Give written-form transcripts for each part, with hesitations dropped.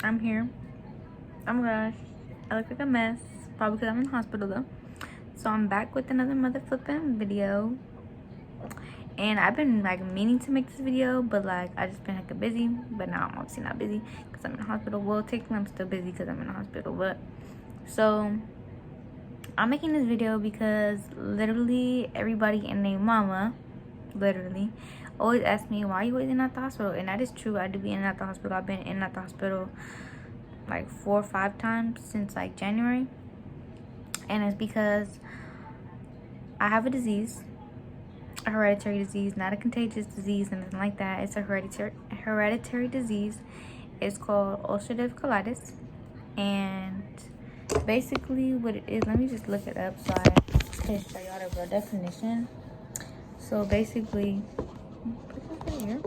I'm here. Oh my gosh, I look like a mess. Probably because I'm in the hospital though. So I'm back with another mother flipping video. And I've been like meaning to make this video, but like I just been hecka busy. But now I'm obviously not busy because I'm in the hospital. Well, technically I'm still busy because I'm in the hospital. But so I'm making this video because literally everybody and their mama, literally, always ask me why you always in at the hospital. And that is true. I do be in and out the hospital. I've been in and out the hospital like 4 or 5 times since like January. And it's because I have a disease, a hereditary disease, not a contagious disease, and nothing like that. It's a hereditary disease. It's called ulcerative colitis. And basically what it is, let me just look it up so I can show y'all the real definition. So basically, put this right here.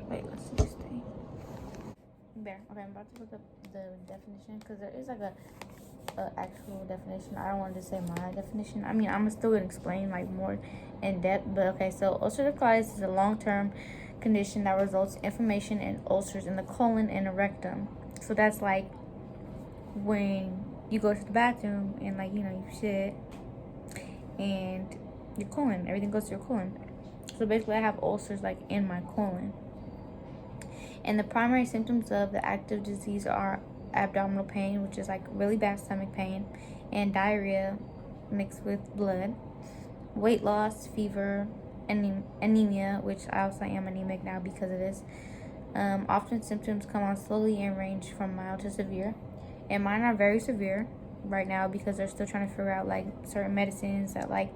Wait, let's see this thing. There. Okay, I'm about to look up the definition because there is like a actual definition. I don't want to say my definition. I mean, I'm still gonna explain like more in depth, but okay. So ulcerative colitis is a long-term condition that results in inflammation and ulcers in the colon and the rectum. So that's like when you go to the bathroom and like you shit and your colon, everything goes to your colon. So basically, I have ulcers like in my colon. And the primary symptoms of the active disease are abdominal pain, which is like really bad stomach pain, and diarrhea mixed with blood, weight loss, fever, anemia, which I also am anemic now because of this. Often symptoms come on slowly and range from mild to severe. And mine are very severe right now because they're still trying to figure out like certain medicines that like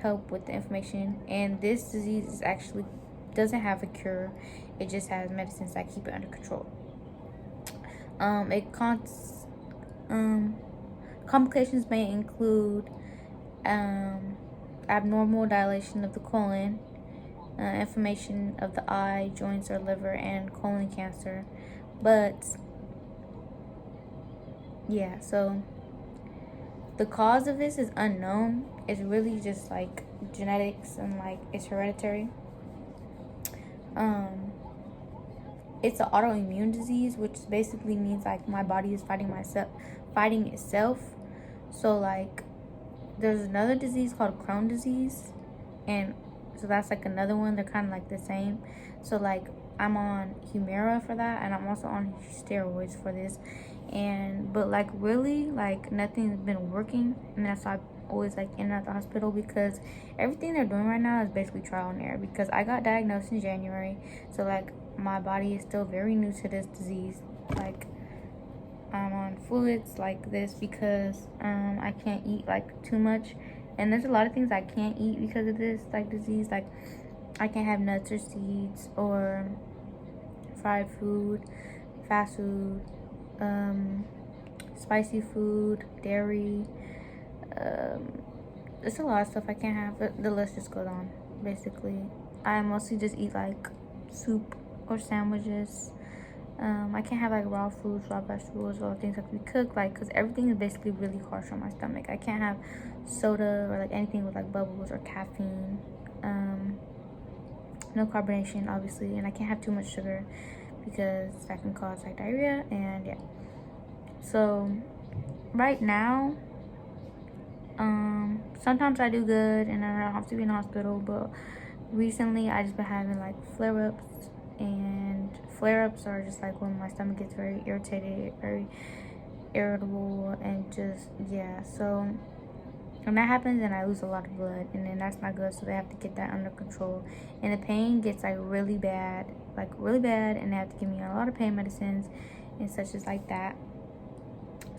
help with the inflammation. And this disease is actually doesn't have a cure. It just has medicines that keep it under control. Complications may include abnormal dilation of the colon, inflammation of the eye, joints, or liver, and colon cancer. But yeah, so the cause of this is unknown. It's really just like genetics and like it's hereditary. It's an autoimmune disease, which basically means like my body is fighting itself. So like there's another disease called Crohn's disease, and so that's like another one. They're kind of like the same. So like I'm on Humira for that, and I'm also on steroids for this. But like really like nothing's been working, and that's why I'm always like in and out the hospital because everything they're doing right now is basically trial and error. Because I got diagnosed in January, so like my body is still very new to this disease. Like I'm on fluids like this because I can't eat like too much, and there's a lot of things I can't eat because of this like disease. Like I can't have nuts or seeds or fried food, fast food, spicy food, dairy. There's a lot of stuff I can't have, but the list just goes on. Basically, I mostly just eat like soup or sandwiches. I can't have like raw foods, raw vegetables, or things that we cook, like, because everything is basically really harsh on my stomach. I can't have soda or like anything with like bubbles or caffeine. No carbonation, obviously, and I can't have too much sugar because that can cause like diarrhea. And yeah, so right now, sometimes I do good and I don't have to be in the hospital, but recently I just been having like flare-ups, and flare-ups are just like when my stomach gets very irritated, very irritable, and just yeah. So when that happens, then I lose a lot of blood, and then that's not good. So they have to get that under control, and the pain gets like really bad, and they have to give me a lot of pain medicines and such as like that.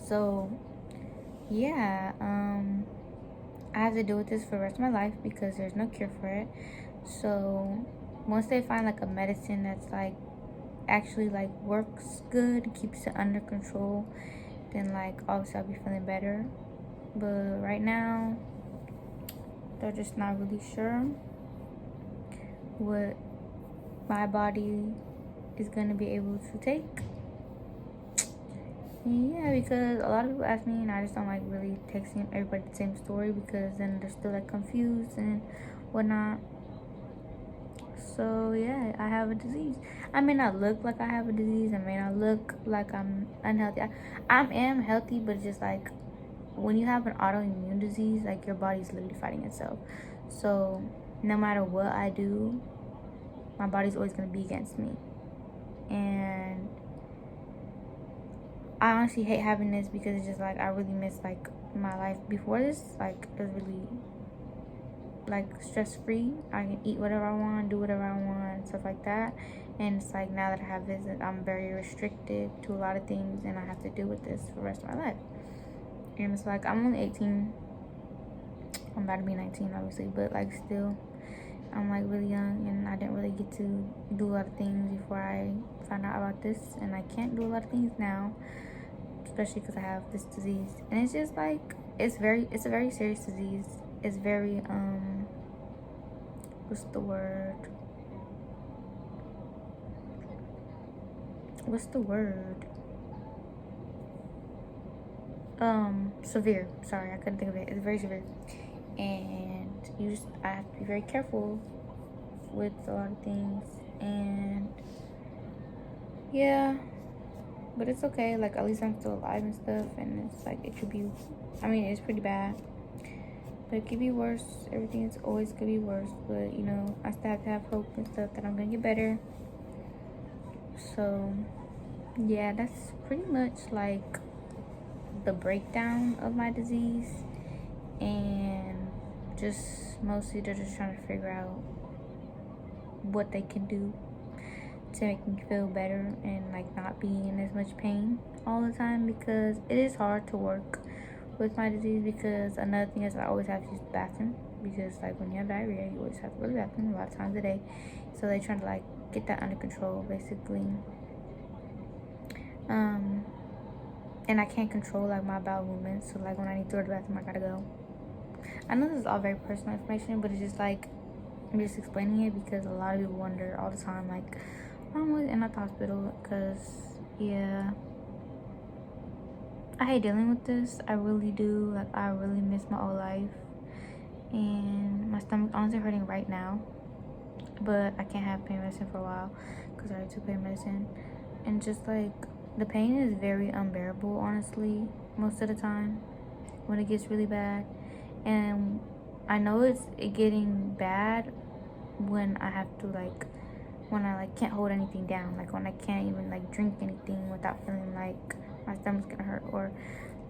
So yeah, I have to deal with this for the rest of my life because there's no cure for it. So once they find like a medicine that's like actually like works good, keeps it under control, then like obviously I'll be feeling better. But right now they're just not really sure what my body is going to be able to take. Yeah, because a lot of people ask me, and I just don't like really texting everybody the same story because then they're still like confused and whatnot. So yeah, I have a disease. I may not look like I have a disease. I may not look like I'm unhealthy. I am healthy, but just like when you have an autoimmune disease, like your body's literally fighting itself. So no matter what I do, my body's always gonna be against me. And I honestly hate having this because it's just like I really miss like my life before this. Like it was really like stress free. I can eat whatever I want, do whatever I want, stuff like that. And it's like now that I have this, I'm very restricted to a lot of things, and I have to deal with this for the rest of my life. And it's like I'm only 18. I'm about to be 19, obviously, but like still, I'm like really young, and I didn't really get to do a lot of things before I found out about this, and I can't do a lot of things now, especially because I have this disease. And it's just like it's a very serious disease. It's very what's the word? Severe. Sorry, I couldn't think of it. It's very severe. And I have to be very careful with a lot of things. And yeah, but it's okay. Like at least I'm still alive and stuff. And it's like it could be, I mean, it's pretty bad, but it could be worse. Everything is always could be worse. But you know, I still have to have hope and stuff that I'm gonna get better. So yeah, that's pretty much like the breakdown of my disease. And just mostly they're just trying to figure out what they can do to make me feel better and like not be in as much pain all the time, because it is hard to work with my disease. Because another thing is I always have to use the bathroom, because like when you have diarrhea you always have to go to the bathroom a lot of times a day. So they're trying to like get that under control basically. And I can't control like my bowel movements, so like when I need to go to the bathroom I gotta go. I know this is all very personal information, but it's just like I'm just explaining it because a lot of people wonder all the time, like, I'm always in the hospital. Because yeah, I hate dealing with this. I really do. Like I really miss my old life, and my stomach honestly hurting right now, but I can't have pain medicine for a while because I already took pain medicine. And just like the pain is very unbearable, honestly, most of the time when it gets really bad. And I know it's getting bad when I have to like, when I like can't hold anything down, like when I can't even like drink anything without feeling like my stomach's gonna hurt, or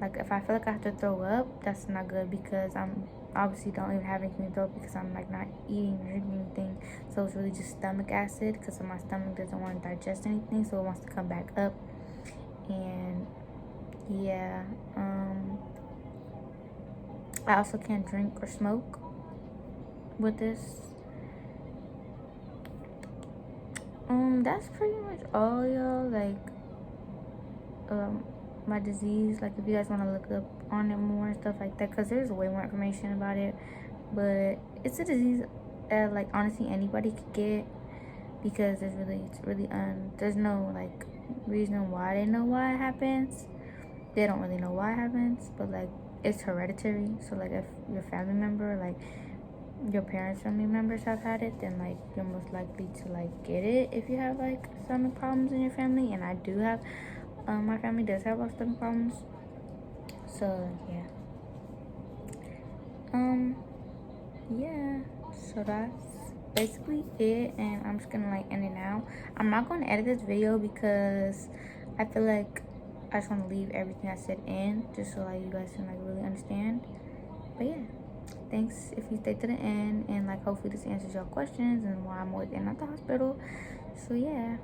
like if I feel like I have to throw up, that's not good, because I'm obviously don't even have anything to throw up because I'm like not eating or drinking anything. So it's really just stomach acid, because my stomach doesn't want to digest anything, so it wants to come back up. And yeah, I also can't drink or smoke with this. That's pretty much all, y'all. Like my disease, like if you guys want to look up on it more and stuff like that, because there's way more information about it. But it's a disease that like honestly anybody could get, because there's no like reason why they know why it happens. They don't really know why it happens, but like it's hereditary. So like if your family member, like your parents' family members have had it, then like you're most likely to like get it if you have like stomach problems in your family. And I do have my family does have a lot of stomach problems. So yeah, yeah, so that's basically it, and I'm just gonna like end it now. I'm not gonna edit this video because I feel like I just want to leave everything I said in, just so like you guys can like really understand. But yeah, thanks if you stayed to the end, and like hopefully this answers your questions and why I'm always in at the hospital. So yeah,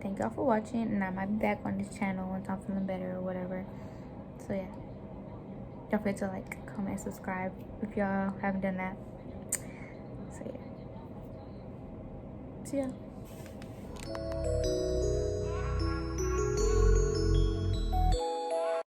thank y'all for watching, and I might be back on this channel once I'm feeling better or whatever. So yeah, don't forget to like, comment, subscribe if y'all haven't done that. So yeah, see ya.